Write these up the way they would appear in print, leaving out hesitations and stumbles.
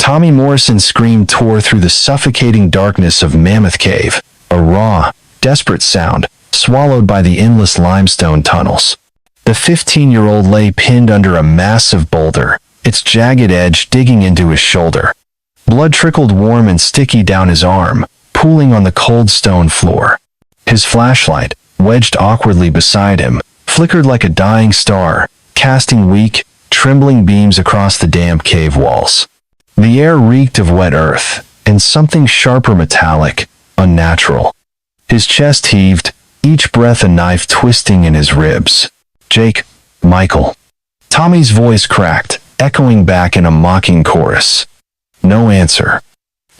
Tommy Morrison's scream tore through the suffocating darkness of Mammoth Cave, a raw, desperate sound, swallowed by the endless limestone tunnels. The 15-year-old lay pinned under a massive boulder, its jagged edge digging into his shoulder. Blood trickled warm and sticky down his arm, pooling on the cold stone floor. His flashlight, wedged awkwardly beside him, flickered like a dying star, casting weak, trembling beams across the damp cave walls. The air reeked of wet earth, and something sharp or metallic, unnatural. His chest heaved, each breath a knife twisting in his ribs. "Jake, Michael." Tommy's voice cracked, echoing back in a mocking chorus. No answer.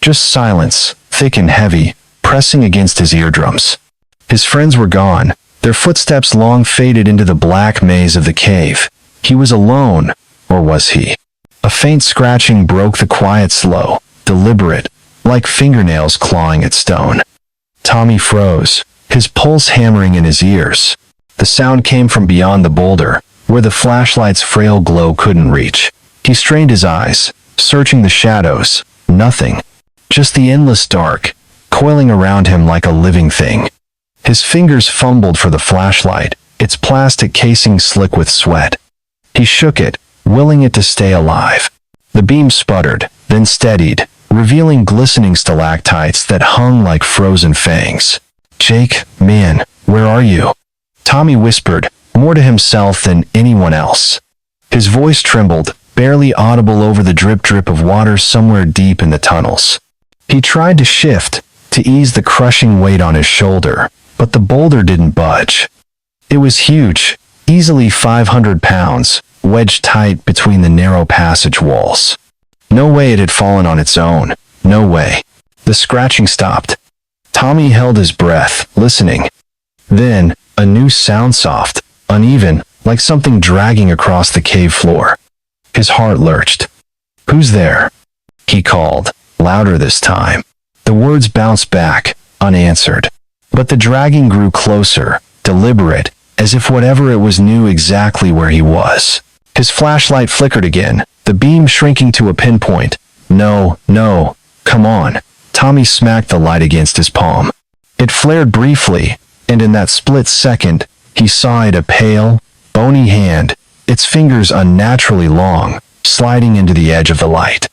Just silence, thick and heavy, pressing against his eardrums. His friends were gone, their footsteps long faded into the black maze of the cave. He was alone, or was he? A faint scratching broke the quiet, slow, deliberate, like fingernails clawing at stone. Tommy froze, his pulse hammering in his ears. The sound came from beyond the boulder, where the flashlight's frail glow couldn't reach. He strained his eyes, searching the shadows. Nothing. Just the endless dark, coiling around him like a living thing. His fingers fumbled for the flashlight, its plastic casing slick with sweat. He shook it, willing it to stay alive. The beam sputtered, then steadied, revealing glistening stalactites that hung like frozen fangs. "Jake, man, where are you?" Tommy whispered, more to himself than anyone else. His voice trembled, barely audible over the drip-drip of water somewhere deep in the tunnels. He tried to shift, to ease the crushing weight on his shoulder, but the boulder didn't budge. It was huge, easily 500 pounds, wedged tight between the narrow passage walls. No way it had fallen on its own. No way. The scratching stopped. Tommy held his breath, listening. Then, a new sound, soft, uneven, like something dragging across the cave floor. His heart lurched. "Who's there?" he called, louder this time. The words bounced back, unanswered. But the dragging grew closer, deliberate, as if whatever it was knew exactly where he was. His flashlight flickered again, the beam shrinking to a pinpoint. "No, no, come on." Tommy smacked the light against his palm. It flared briefly, and in that split second, he saw it, a pale, bony hand, its fingers unnaturally long, sliding into the edge of the light.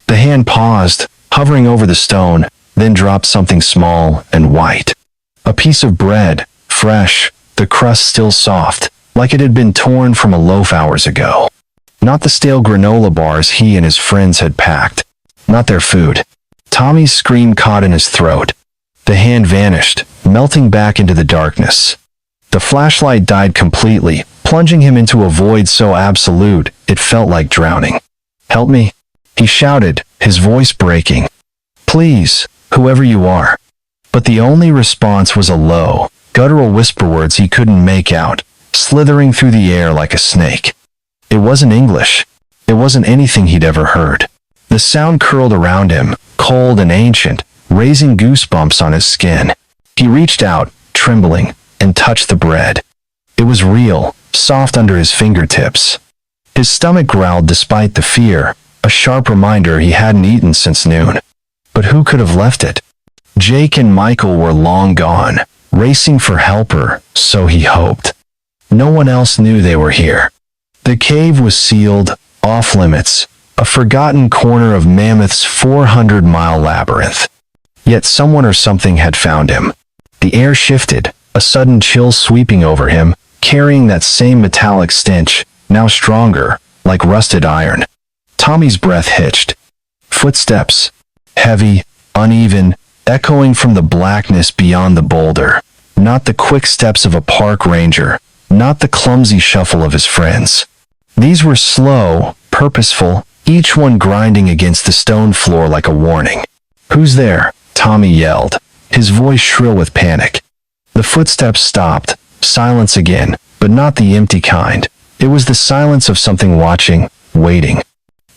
The hand paused, hovering over the stone, then dropped something small and white. A piece of bread, fresh, the crust still soft, like it had been torn from a loaf hours ago. Not the stale granola bars he and his friends had packed. Not their food. Tommy's scream caught in his throat. The hand vanished, melting back into the darkness. The flashlight died completely, plunging him into a void so absolute, it felt like drowning. "Help me," he shouted, his voice breaking. "Please, whoever you are." But the only response was a low, guttural whisper, words he couldn't make out, slithering through the air like a snake. It wasn't English. It wasn't anything he'd ever heard. The sound curled around him, cold and ancient, raising goosebumps on his skin. He reached out, trembling, and touched the bread. It was real, soft under his fingertips. His stomach growled despite the fear, a sharp reminder he hadn't eaten since noon. But who could have left it? Jake and Michael were long gone, racing for helper, so he hoped. No one else knew they were here. The cave was sealed, off limits, a forgotten corner of Mammoth's 400-mile labyrinth. Yet someone or something had found him. The air shifted, a sudden chill sweeping over him, carrying that same metallic stench, now stronger, like rusted iron. Tommy's breath hitched. Footsteps, heavy, uneven, echoing from the blackness beyond the boulder. Not the quick steps of a park ranger, not the clumsy shuffle of his friends. These were slow, purposeful, each one grinding against the stone floor like a warning. "Who's there?" Tommy yelled, his voice shrill with panic. The footsteps stopped, silence again, but not the empty kind. It was the silence of something watching, waiting.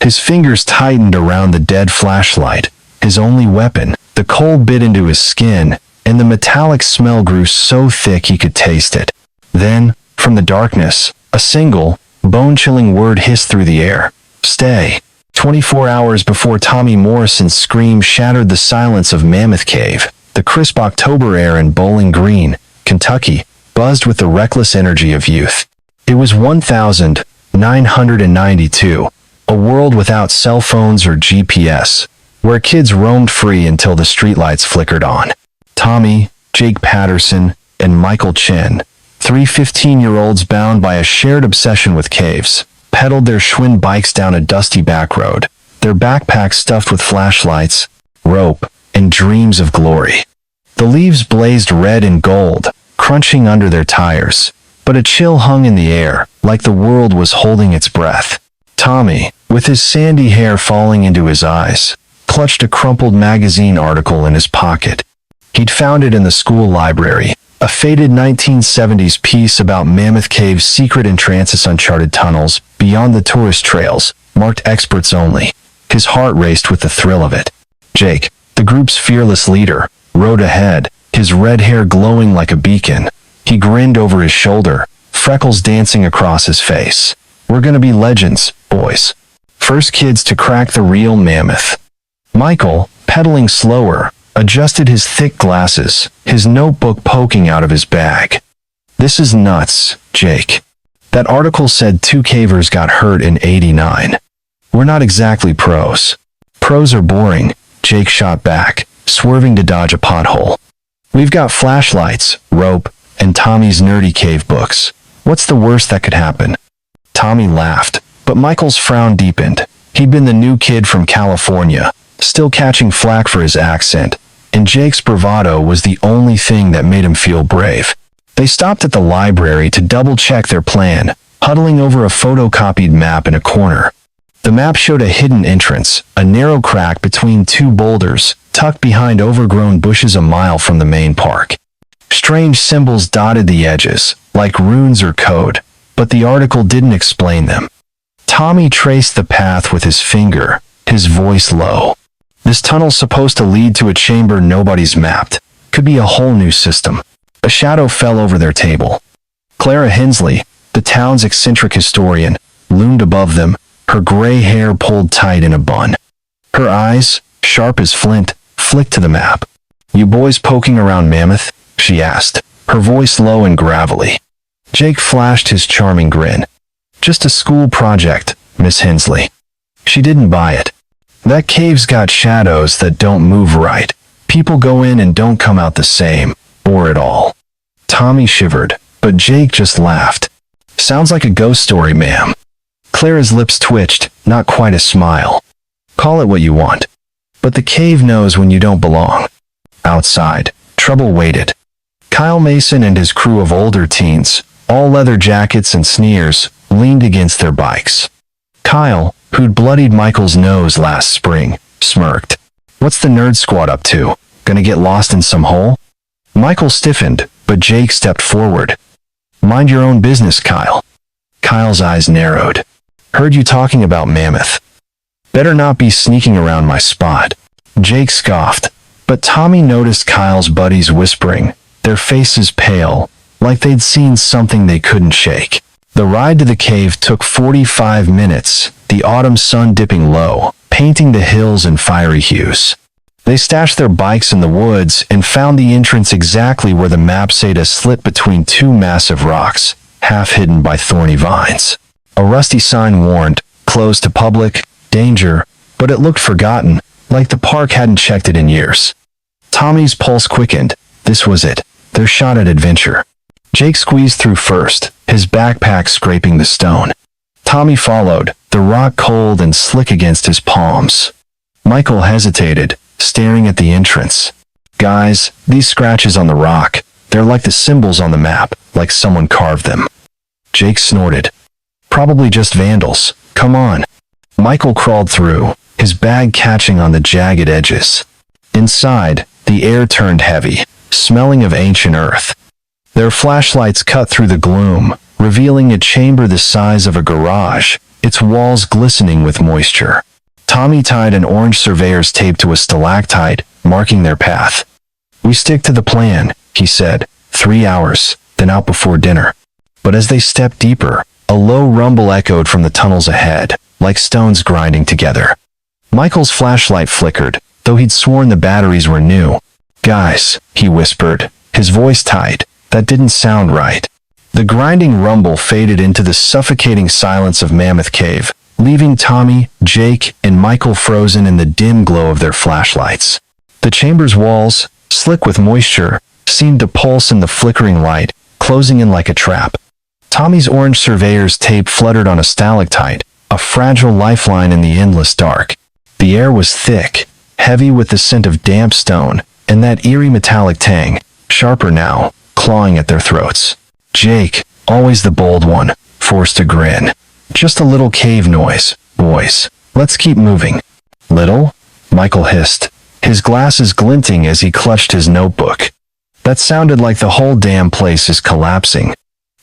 His fingers tightened around the dead flashlight, his only weapon. The cold bit into his skin, and the metallic smell grew so thick he could taste it. Then, from the darkness, a single, bone-chilling word hissed through the air. "Stay." 24 hours before Tommy Morrison's scream shattered the silence of Mammoth Cave, the crisp October air in Bowling Green, Kentucky, buzzed with the reckless energy of youth. It was 1992, a world without cell phones or GPS, where kids roamed free until the streetlights flickered on. Tommy, Jake Patterson, and Michael Chen, three 15-year-olds bound by a shared obsession with caves, pedaled their Schwinn bikes down a dusty back road, their backpacks stuffed with flashlights, rope, and dreams of glory. The leaves blazed red and gold, crunching under their tires, but a chill hung in the air, like the world was holding its breath. Tommy, with his sandy hair falling into his eyes, clutched a crumpled magazine article in his pocket. He'd found it in the school library, a faded 1970s piece about Mammoth Cave's secret entrances uncharted tunnels beyond the tourist trails, marked experts only. His heart raced with the thrill of it. Jake, the group's fearless leader, rode ahead, his red hair glowing like a beacon. He grinned over his shoulder, freckles dancing across his face. "We're gonna be legends, boys. First kids to crack the real mammoth." Michael, pedaling slower, adjusted his thick glasses, his notebook poking out of his bag. "This is nuts, Jake. That article said 2 cavers got hurt in '89. We're not exactly pros." "Pros are boring," Jake shot back, swerving to dodge a pothole. "We've got flashlights, rope, and Tommy's nerdy cave books. What's the worst that could happen?" Tommy laughed, but Michael's frown deepened. He'd been the new kid from California, still catching flack for his accent, and Jake's bravado was the only thing that made him feel brave. They stopped at the library to double-check their plan, huddling over a photocopied map in a corner. The map showed a hidden entrance, a narrow crack between 2 boulders, tucked behind overgrown bushes a mile from the main park. Strange symbols dotted the edges, like runes or code, but the article didn't explain them. Tommy traced the path with his finger, his voice low. "This tunnel's supposed to lead to a chamber nobody's mapped. Could be a whole new system." A shadow fell over their table. Clara Hensley, the town's eccentric historian, loomed above them, her gray hair pulled tight in a bun. Her eyes, sharp as flint, flicked to the map. "You boys poking around Mammoth?" she asked, her voice low and gravelly. Jake flashed his charming grin. "Just a school project, Miss Hensley." She didn't buy it. "That cave's got shadows that don't move right. People go in and don't come out the same, or at all." Tommy shivered, but Jake just laughed. "Sounds like a ghost story, ma'am." Clara's lips twitched, not quite a smile. "Call it what you want. But the cave knows when you don't belong." Outside, trouble waited. Kyle Mason and his crew of older teens, all leather jackets and sneers, leaned against their bikes. Kyle, who'd bloodied Michael's nose last spring, smirked. "What's the nerd squad up to? Gonna get lost in some hole?" Michael stiffened, but Jake stepped forward. "Mind your own business, Kyle." Kyle's eyes narrowed. "Heard you talking about Mammoth. Better not be sneaking around my spot." Jake scoffed, but Tommy noticed Kyle's buddies whispering, their faces pale, like they'd seen something they couldn't shake. The ride to the cave took 45 minutes, the autumn sun dipping low, painting the hills in fiery hues. They stashed their bikes in the woods and found the entrance exactly where the map said, a slit between 2 massive rocks, half hidden by thorny vines. A rusty sign warned, "Closed to public, danger," but it looked forgotten, like the park hadn't checked it in years. Tommy's pulse quickened. This was it, their shot at adventure. Jake squeezed through first, his backpack scraping the stone. Tommy followed, the rock cold and slick against his palms. Michael hesitated, staring at the entrance. "Guys, these scratches on the rock, they're like the symbols on the map, like someone carved them." Jake snorted. "Probably just vandals. Come on." Michael crawled through, his bag catching on the jagged edges. Inside, the air turned heavy, smelling of ancient earth. Their flashlights cut through the gloom, revealing a chamber the size of a garage, its walls glistening with moisture. Tommy tied an orange surveyor's tape to a stalactite, marking their path. "We stick to the plan," he said. 3 hours, then out before dinner." But as they stepped deeper, a low rumble echoed from the tunnels ahead, like stones grinding together. Michael's flashlight flickered, though he'd sworn the batteries were new. "Guys," he whispered, his voice tight. That didn't sound right. The grinding rumble faded into the suffocating silence of Mammoth Cave, leaving Tommy, Jake, and Michael frozen in the dim glow of their flashlights. The chamber's walls, slick with moisture, seemed to pulse in the flickering light, closing in like a trap. Tommy's orange surveyor's tape fluttered on a stalactite, a fragile lifeline in the endless dark. The air was thick, heavy with the scent of damp stone, and that eerie metallic tang, sharper now, clawing at their throats. Jake, always the bold one, forced a grin. "Just a little cave noise, boys. Let's keep moving." "Little?" Michael hissed, his glasses glinting as he clutched his notebook. "That sounded like the whole damn place is collapsing."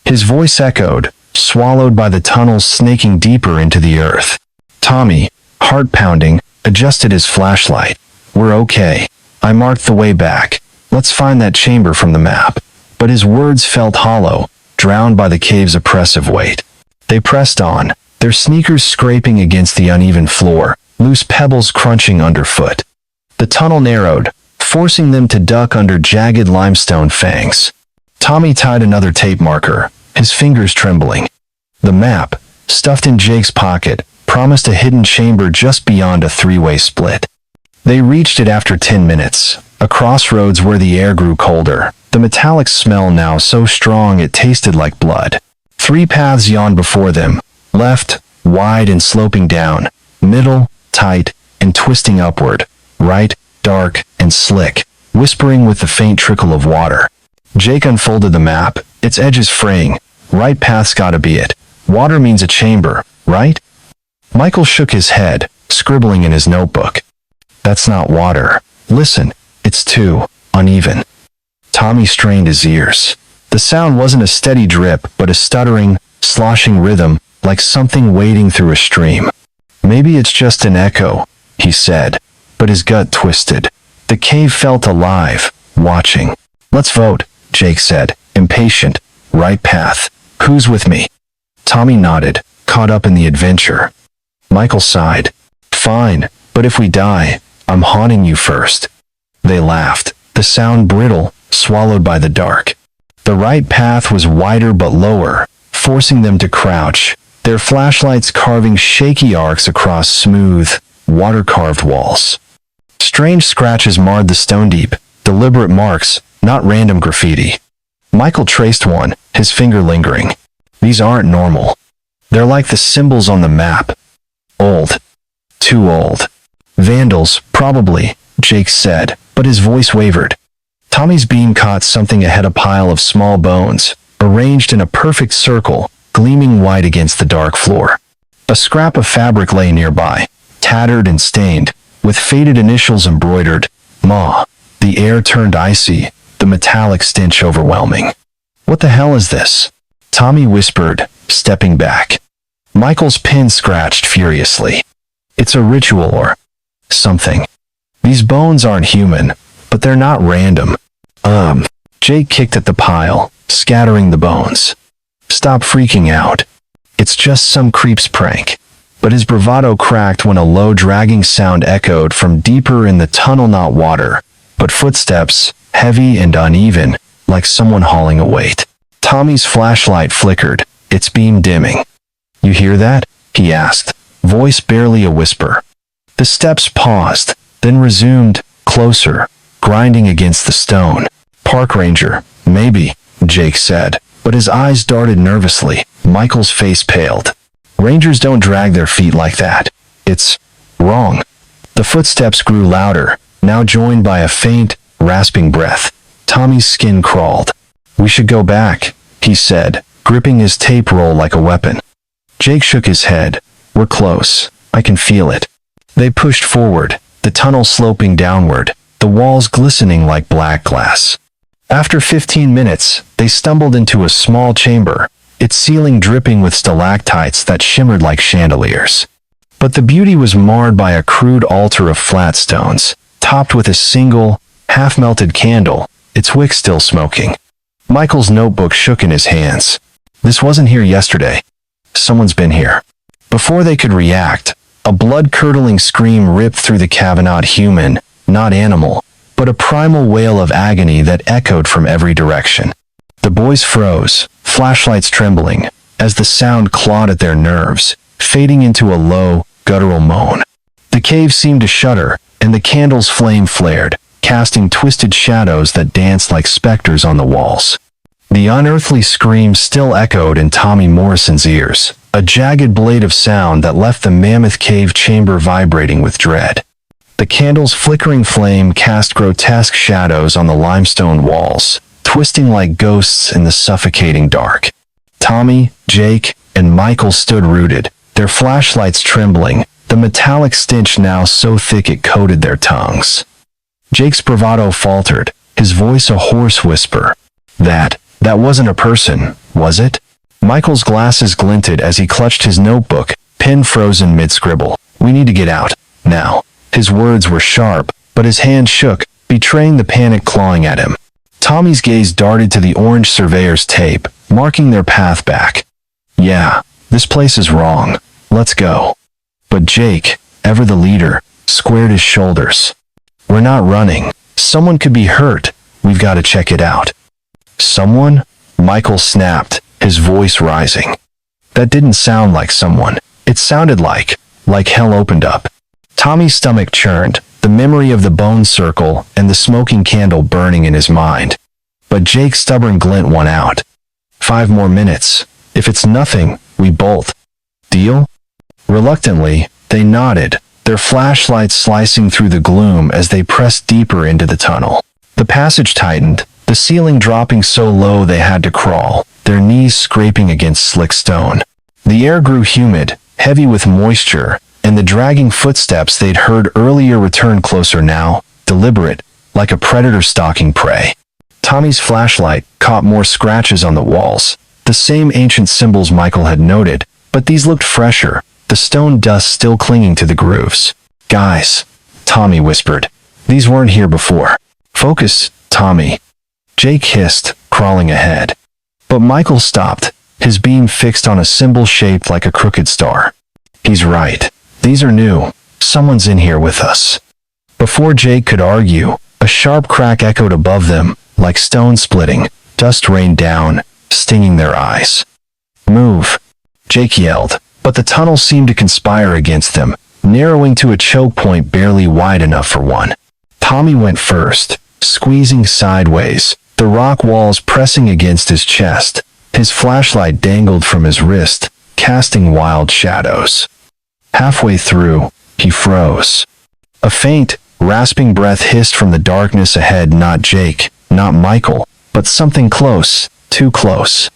His voice echoed, swallowed by the tunnels snaking deeper into the earth. Tommy, heart pounding, adjusted his flashlight. "We're okay. I marked the way back. Let's find that chamber from the map." But his words felt hollow, drowned by the cave's oppressive weight. They pressed on, their sneakers scraping against the uneven floor, loose pebbles crunching underfoot. The tunnel narrowed, forcing them to duck under jagged limestone fangs. Tommy tied another tape marker, his fingers trembling. The map, stuffed in Jake's pocket, promised a hidden chamber just beyond a three-way split. They reached it after 10 minutes, a crossroads where the air grew colder, the metallic smell now so strong it tasted like blood. 3 paths yawned before them, left, wide and sloping down, middle, tight, and twisting upward, right, dark, and slick, whispering with the faint trickle of water. Jake unfolded the map, its edges fraying. "Right path's gotta be it. Water means a chamber, right?" Michael shook his head, scribbling in his notebook. "That's not water. Listen, it's too uneven." Tommy strained his ears. The sound wasn't a steady drip, but a stuttering, sloshing rhythm, like something wading through a stream. "Maybe it's just an echo," he said, but his gut twisted. The cave felt alive, watching. "Let's vote," Jake said, impatient. "Right path. Who's with me?" Tommy nodded, caught up in the adventure. Michael sighed. "Fine, but if we die, I'm haunting you first." They laughed, the sound brittle, swallowed by the dark. The right path was wider but lower, forcing them to crouch, their flashlights carving shaky arcs across smooth, water-carved walls. Strange scratches marred the stone deep, deliberate marks, not random graffiti. Michael traced one, his finger lingering. "These aren't normal. They're like the symbols on the map. Old. Too old." "Vandals, probably," Jake said, but his voice wavered. Tommy's beam caught something ahead, a pile of small bones, arranged in a perfect circle, gleaming white against the dark floor. A scrap of fabric lay nearby, tattered and stained, with faded initials embroidered. "Ma." The air turned icy, the metallic stench overwhelming. "What the hell is this?" Tommy whispered, stepping back. Michael's pen scratched furiously. "It's a ritual or something. These bones aren't human, but they're not random." Jake kicked at the pile, scattering the bones. "Stop freaking out. It's just some creep's prank." But his bravado cracked when a low dragging sound echoed from deeper in the tunnel, not water, but footsteps, heavy and uneven, like someone hauling a weight. Tommy's flashlight flickered, its beam dimming. "You hear that?" he asked, voice barely a whisper. The steps paused, then resumed, closer, grinding against the stone. "Park ranger, maybe," Jake said, but his eyes darted nervously. Michael's face paled. "Rangers don't drag their feet like that. It's wrong." The footsteps grew louder, now joined by a faint, rasping breath. Tommy's skin crawled. "We should go back," he said, gripping his tape roll like a weapon. Jake shook his head. "We're close. I can feel it." They pushed forward, the tunnel sloping downward, the walls glistening like black glass. After 15 minutes, they stumbled into a small chamber, its ceiling dripping with stalactites that shimmered like chandeliers. But the beauty was marred by a crude altar of flat stones, topped with a single, half-melted candle, its wick still smoking. Michael's notebook shook in his hands. "This wasn't here yesterday. Someone's been here." Before they could react, a blood-curdling scream ripped through the cavern. Not human, not animal, but a primal wail of agony that echoed from every direction. The boys froze, flashlights trembling, as the sound clawed at their nerves, fading into a low, guttural moan. The cave seemed to shudder, and the candle's flame flared, casting twisted shadows that danced like specters on the walls. The unearthly scream still echoed in Tommy Morrison's ears, a jagged blade of sound that left the mammoth cave chamber vibrating with dread. The candle's flickering flame cast grotesque shadows on the limestone walls, twisting like ghosts in the suffocating dark. Tommy, Jake, and Michael stood rooted, their flashlights trembling, the metallic stench now so thick it coated their tongues. Jake's bravado faltered, his voice a hoarse whisper. That wasn't a person, was it? Michael's glasses glinted as he clutched his notebook, pen frozen mid-scribble. We need to get out, now. His words were sharp, but his hand shook, betraying the panic clawing at him. Tommy's gaze darted to the orange surveyor's tape, marking their path back. Yeah, this place is wrong. Let's go. But Jake, ever the leader, squared his shoulders. We're not running. Someone could be hurt. We've got to check it out. Someone? Michael snapped, his voice rising. That didn't sound like someone. It sounded like hell opened up. Tommy's stomach churned, the memory of the bone circle and the smoking candle burning in his mind. But Jake's stubborn glint won out. 5 more minutes. If it's nothing, we bolt. Deal? Reluctantly, they nodded, their flashlights slicing through the gloom as they pressed deeper into the tunnel. The passage tightened, the ceiling dropping so low they had to crawl, their knees scraping against slick stone. The air grew humid, heavy with moisture, and the dragging footsteps they'd heard earlier returned closer now, deliberate, like a predator stalking prey. Tommy's flashlight caught more scratches on the walls, the same ancient symbols Michael had noted, but these looked fresher, the stone dust still clinging to the grooves. Guys, Tommy whispered. These weren't here before. Focus, Tommy. Jake hissed, crawling ahead. But Michael stopped, his beam fixed on a symbol shaped like a crooked star. He's right. These are new. Someone's in here with us. Before Jake could argue, a sharp crack echoed above them, like stone splitting. Dust rained down, stinging their eyes. Move, Jake yelled, but the tunnel seemed to conspire against them, narrowing to a choke point barely wide enough for one. Tommy went first, squeezing sideways, the rock walls pressing against his chest. His flashlight dangled from his wrist, casting wild shadows. Halfway through, he froze. A faint, rasping breath hissed from the darkness ahead. Not Jake, not Michael, but something close, too close.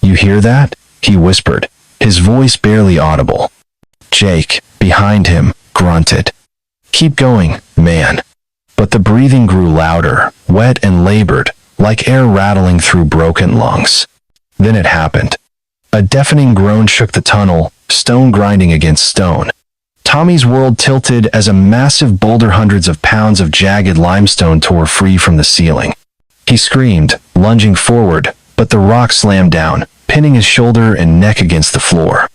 You hear that? He whispered, his voice barely audible. Jake, behind him, grunted. Keep going, man. But the breathing grew louder, wet and labored, like air rattling through broken lungs. Then it happened. A deafening groan shook the tunnel, stone grinding against stone. Tommy's world tilted as a massive boulder, hundreds of pounds of jagged limestone tore free from the ceiling. He screamed, lunging forward, but the rock slammed down, pinning his shoulder and neck against the floor.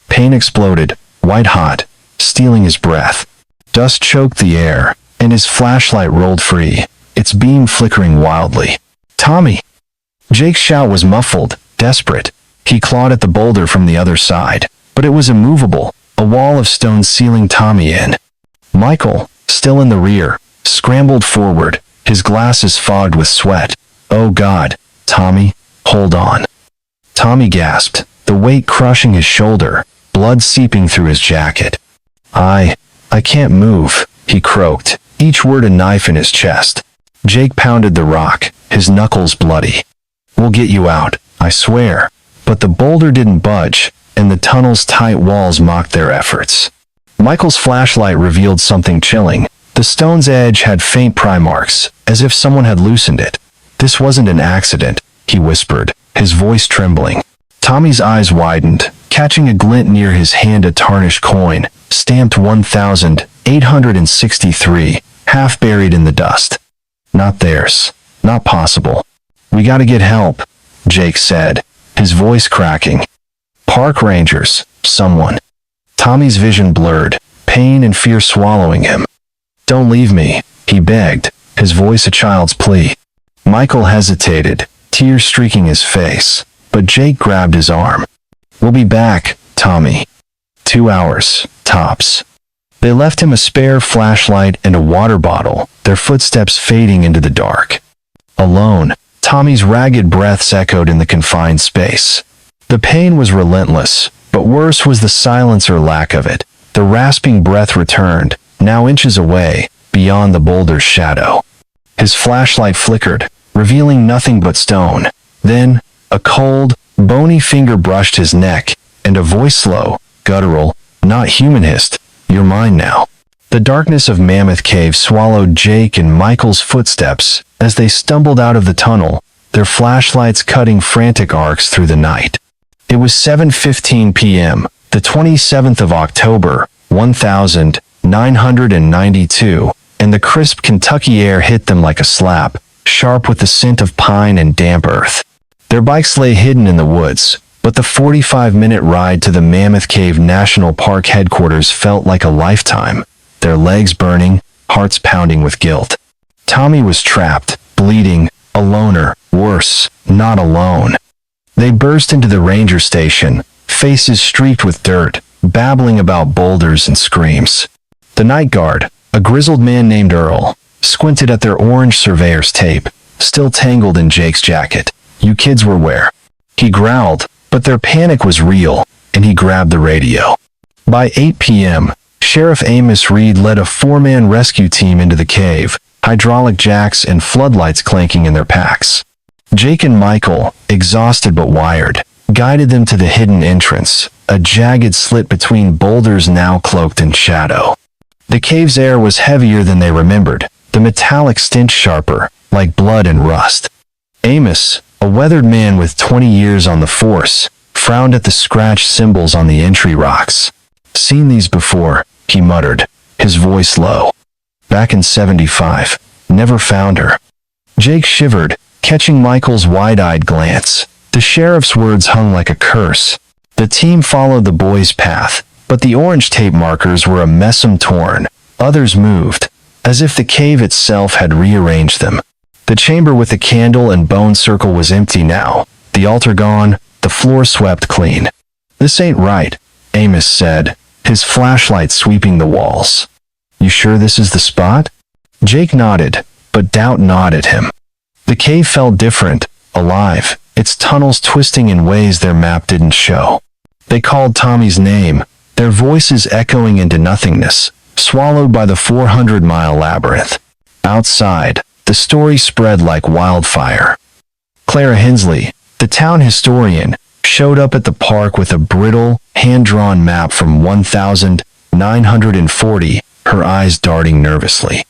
Pain exploded, white-hot, stealing his breath. Dust choked the air, and his flashlight rolled free, its beam flickering wildly. Tommy! Jake's shout was muffled, desperate. He clawed at the boulder from the other side, but it was immovable, a wall of stone sealing Tommy in. Michael, still in the rear, scrambled forward, his glasses fogged with sweat. Oh God, Tommy, hold on. Tommy gasped, the weight crushing his shoulder, blood seeping through his jacket. I can't move, he croaked, each word a knife in his chest. Jake pounded the rock, his knuckles bloody. We'll get you out, I swear. But the boulder didn't budge, and the tunnel's tight walls mocked their efforts. Michael's flashlight revealed something chilling. The stone's edge had faint pry marks, as if someone had loosened it. This wasn't an accident, he whispered, his voice trembling. Tommy's eyes widened, catching a glint near his hand, a tarnished coin, stamped 1,863, half buried in the dust. Not theirs. Not possible. We gotta get help, Jake said, his voice cracking. Park rangers, someone. Tommy's vision blurred, pain and fear swallowing him. "Don't leave me," he begged, his voice a child's plea. Michael hesitated, tears streaking his face, but Jake grabbed his arm. "We'll be back, Tommy. 2 hours, tops." They left him a spare flashlight and a water bottle, their footsteps fading into the dark. Alone, Tommy's ragged breaths echoed in the confined space. The pain was relentless, but worse was the silence or lack of it. The rasping breath returned, now inches away, beyond the boulder's shadow. His flashlight flickered, revealing nothing but stone. Then, a cold, bony finger brushed his neck, and a voice slow, guttural, not human hissed, "You're mine now." The darkness of Mammoth Cave swallowed Jake and Michael's footsteps as they stumbled out of the tunnel, their flashlights cutting frantic arcs through the night. It was 7:15 p.m., the 27th of October, 1992, and the crisp Kentucky air hit them like a slap, sharp with the scent of pine and damp earth. Their bikes lay hidden in the woods, but the 45-minute ride to the Mammoth Cave National Park headquarters felt like a lifetime, their legs burning, hearts pounding with guilt. Tommy was trapped, bleeding, a loner, worse, not alone. They burst into the ranger station, faces streaked with dirt, babbling about boulders and screams. The night guard, a grizzled man named Earl, squinted at their orange surveyor's tape, still tangled in Jake's jacket. "You kids were where?" He growled, but their panic was real, and he grabbed the radio. By 8 p.m., Sheriff Amos Reed led a 4-man rescue team into the cave, hydraulic jacks and floodlights clanking in their packs. Jake and Michael, exhausted but wired, guided them to the hidden entrance, a jagged slit between boulders now cloaked in shadow. The cave's air was heavier than they remembered, the metallic stench sharper, like blood and rust. Amos, a weathered man with 20 years on the force, frowned at the scratched symbols on the entry rocks. "Seen these before," he muttered, his voice low. "Back in 75. Never found her." Jake shivered, catching Michael's wide-eyed glance. The sheriff's words hung like a curse. The team followed the boy's path, but the orange tape markers were a messam torn. Others moved, as if the cave itself had rearranged them. The chamber with the candle and bone circle was empty now, the altar gone, the floor swept clean. "This ain't right," Amos said, his flashlight sweeping the walls. "You sure this is the spot?" Jake nodded, but doubt gnawed at him. The cave felt different, alive, its tunnels twisting in ways their map didn't show. They called Tommy's name, their voices echoing into nothingness, swallowed by the 400-mile labyrinth. Outside, the story spread like wildfire. Clara Hensley, the town historian, showed up at the park with a brittle, hand-drawn map from 1940, her eyes darting nervously.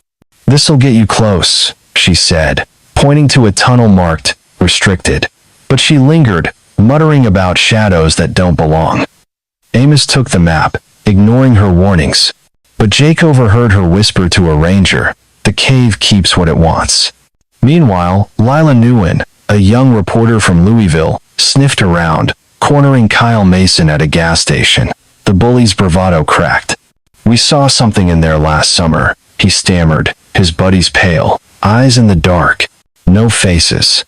"This'll get you close," she said, pointing to a tunnel marked restricted. But she lingered, muttering about shadows that don't belong. Amos took the map, ignoring her warnings. But Jake overheard her whisper to a ranger, "The cave keeps what it wants." Meanwhile, Lila Nguyen, a young reporter from Louisville, sniffed around, cornering Kyle Mason at a gas station. The bully's bravado cracked. "We saw something in there last summer," he stammered, his buddies pale, eyes in the dark. No faces.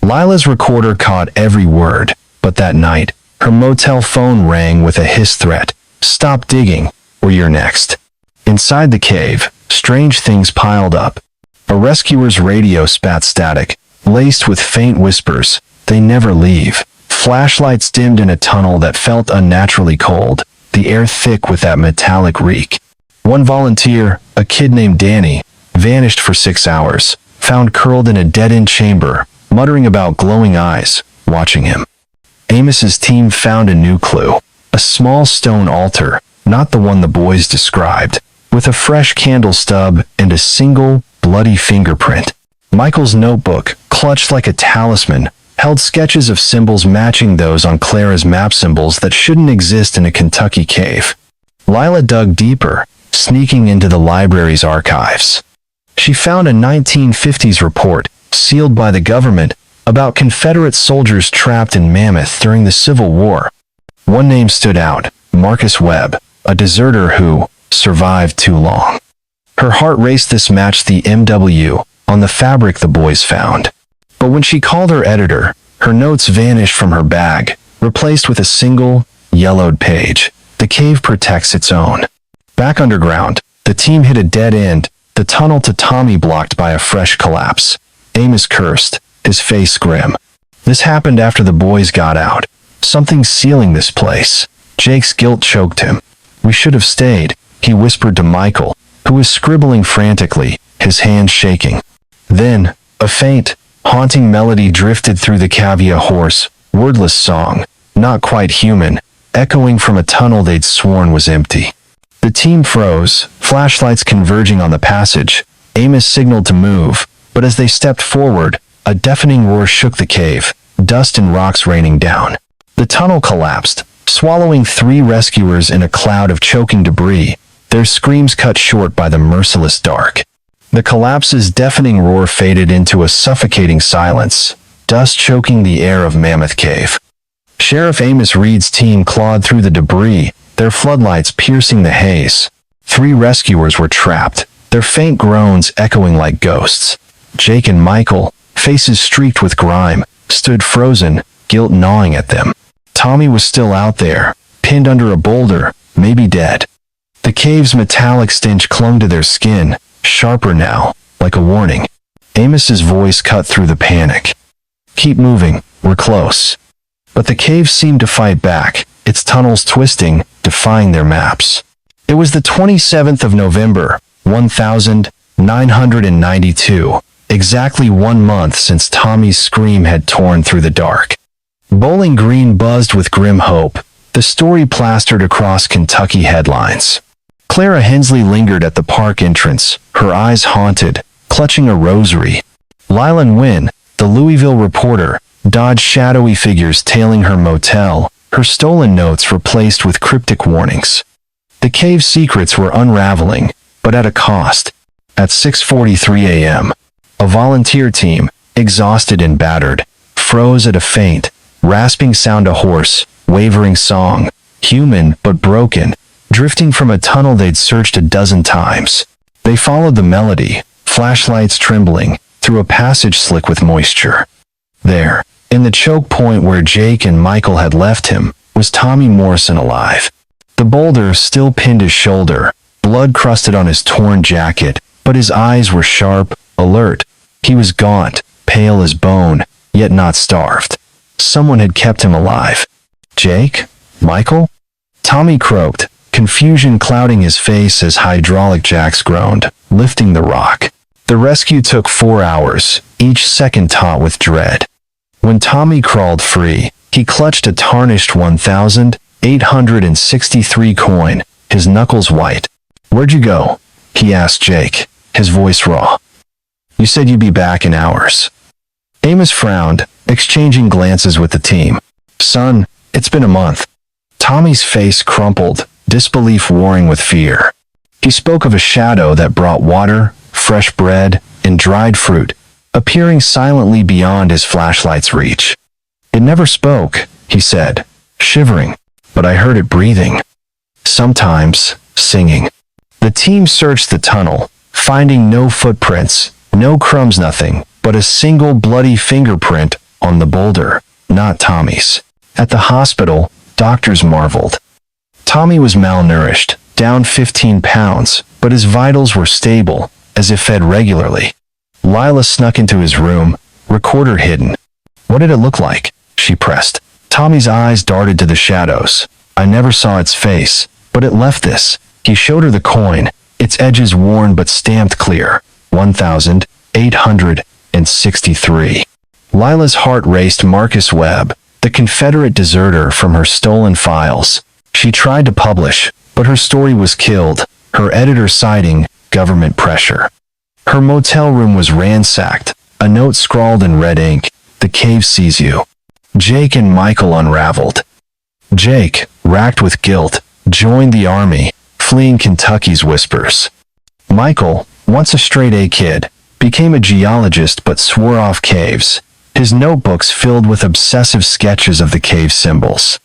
Lila's recorder caught every word, but that night, her motel phone rang with a hiss threat. "Stop digging, or you're next." Inside the cave, strange things piled up. A rescuer's radio spat static, laced with faint whispers, "They never leave." Flashlights dimmed in a tunnel that felt unnaturally cold, the air thick with that metallic reek. One volunteer, a kid named Danny, vanished for 6 hours, found curled in a dead-end chamber, muttering about glowing eyes, watching him. Amos's team found a new clue. A small stone altar, not the one the boys described, with a fresh candle stub and a single, bloody fingerprint. Michael's notebook, clutched like a talisman, held sketches of symbols matching those on Clara's map symbols that shouldn't exist in a Kentucky cave. Lila dug deeper, sneaking into the library's archives. She found a 1950s report, sealed by the government, about Confederate soldiers trapped in Mammoth during the Civil War. One name stood out, Marcus Webb, a deserter who survived too long. Her heart raced. This matched the MW on the fabric the boys found. But when she called her editor, her notes vanished from her bag, replaced with a single, yellowed page. The cave protects its own. Back underground, the team hit a dead end, the tunnel to Tommy blocked by a fresh collapse. Amos cursed, his face grim. This happened after the boys got out. Something sealing this place. Jake's guilt choked him. We should have stayed, he whispered to Michael, who was scribbling frantically, his hands shaking. Then, a faint, haunting melody drifted through the cavea hoarse, wordless song, not quite human, echoing from a tunnel they'd sworn was empty. The team froze, flashlights converging on the passage. Amos signaled to move, but as they stepped forward, a deafening roar shook the cave, dust and rocks raining down. The tunnel collapsed, swallowing 3 rescuers in a cloud of choking debris, their screams cut short by the merciless dark. The collapse's deafening roar faded into a suffocating silence, dust choking the air of Mammoth Cave. Sheriff Amos Reed's team clawed through the debris, their floodlights piercing the haze. 3 rescuers were trapped, their faint groans echoing like ghosts. Jake and Michael, faces streaked with grime, stood frozen, guilt gnawing at them. Tommy was still out there, pinned under a boulder, maybe dead. The cave's metallic stench clung to their skin, sharper now, like a warning. Amos's voice cut through the panic. Keep moving, we're close. But the cave seemed to fight back, its tunnels twisting, defying their maps. It was the 27th of November, 1992, exactly 1 month since Tommy's scream had torn through the dark. Bowling Green buzzed with grim hope, the story plastered across Kentucky headlines. Clara Hensley lingered at the park entrance, her eyes haunted, clutching a rosary. Lylan Wynn, the Louisville reporter, dodged shadowy figures tailing her motel, her stolen notes replaced with cryptic warnings. The cave's secrets were unraveling, but at a cost. At 6:43 a.m., a volunteer team, exhausted and battered, froze at a faint, rasping sound, a hoarse, wavering song, human but broken, drifting from a tunnel they'd searched a dozen times. They followed the melody, flashlights trembling, through a passage slick with moisture. There, in the choke point where Jake and Michael had left him, was Tommy Morrison alive. The boulder still pinned his shoulder, blood crusted on his torn jacket, but his eyes were sharp, alert. He was gaunt, pale as bone, yet not starved. Someone had kept him alive. Jake? Michael? Tommy croaked, confusion clouding his face as hydraulic jacks groaned, lifting the rock. The rescue took 4 hours, each second taut with dread. When Tommy crawled free, he clutched a tarnished 1,863 coin, his knuckles white. Where'd you go? He asked Jake, his voice raw. You said you'd be back in hours. Amos frowned, exchanging glances with the team. Son, it's been a month. Tommy's face crumpled, disbelief warring with fear. He spoke of a shadow that brought water, fresh bread, and dried fruit, appearing silently beyond his flashlight's reach. It never spoke, he said, shivering, but I heard it breathing. Sometimes, singing. The team searched the tunnel, finding no footprints, no crumbs, nothing, but a single bloody fingerprint on the boulder, not Tommy's. At the hospital, doctors marveled. Tommy was malnourished, down 15 pounds, but his vitals were stable, as if fed regularly. Lila snuck into his room, recorder hidden. What did it look like? She pressed. Tommy's eyes darted to the shadows. I never saw its face, but it left this. He showed her the coin, its edges worn but stamped clear. 1,863. Lila's heart raced. Marcus Webb, the Confederate deserter from her stolen files. She tried to publish, but her story was killed, her editor citing government pressure. Her motel room was ransacked, a note scrawled in red ink, "The cave sees you." Jake and Michael unraveled. Jake, racked with guilt, joined the army, fleeing Kentucky's whispers. Michael, once a straight-A kid, became a geologist but swore off caves, his notebooks filled with obsessive sketches of the cave symbols.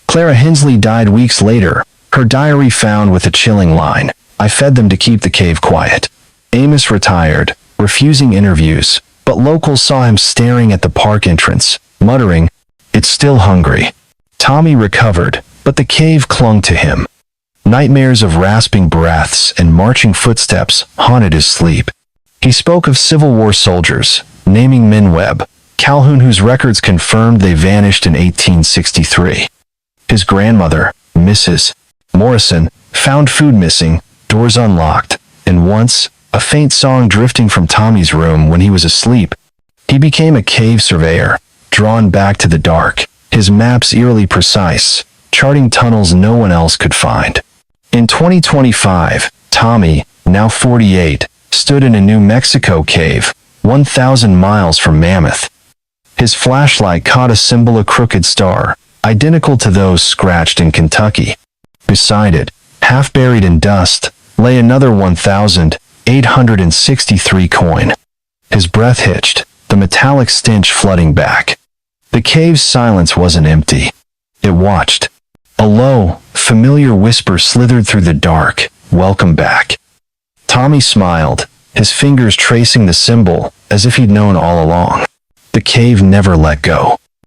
Clara Hensley died weeks later, Her diary found with a chilling line, "I fed them to keep the cave quiet." Amos retired, refusing interviews, but locals saw him staring at the park entrance, muttering, "It's still hungry." Tommy recovered, but the cave clung to him. Nightmares of rasping breaths and marching footsteps haunted his sleep. He spoke of Civil War soldiers, naming Min Webb, Calhoun, whose records confirmed they vanished in 1863. His grandmother, Mrs. Morrison, found food missing, doors unlocked, and once, a faint song drifting from Tommy's room when he was asleep. He became a cave surveyor, drawn back to the dark, his maps eerily precise, charting tunnels no one else could find. In 2025, Tommy, now 48, stood in a New Mexico cave, 1,000 miles from Mammoth. His flashlight caught a symbol, a crooked star, identical to those scratched in Kentucky. Beside it, half buried in dust, lay another 1,863 coin. His breath hitched, the metallic stench flooding back. The cave's silence wasn't empty. It watched. A low, familiar whisper slithered through the dark, "Welcome back." Tommy smiled, his fingers tracing the symbol as if he'd known all along. The cave never let go.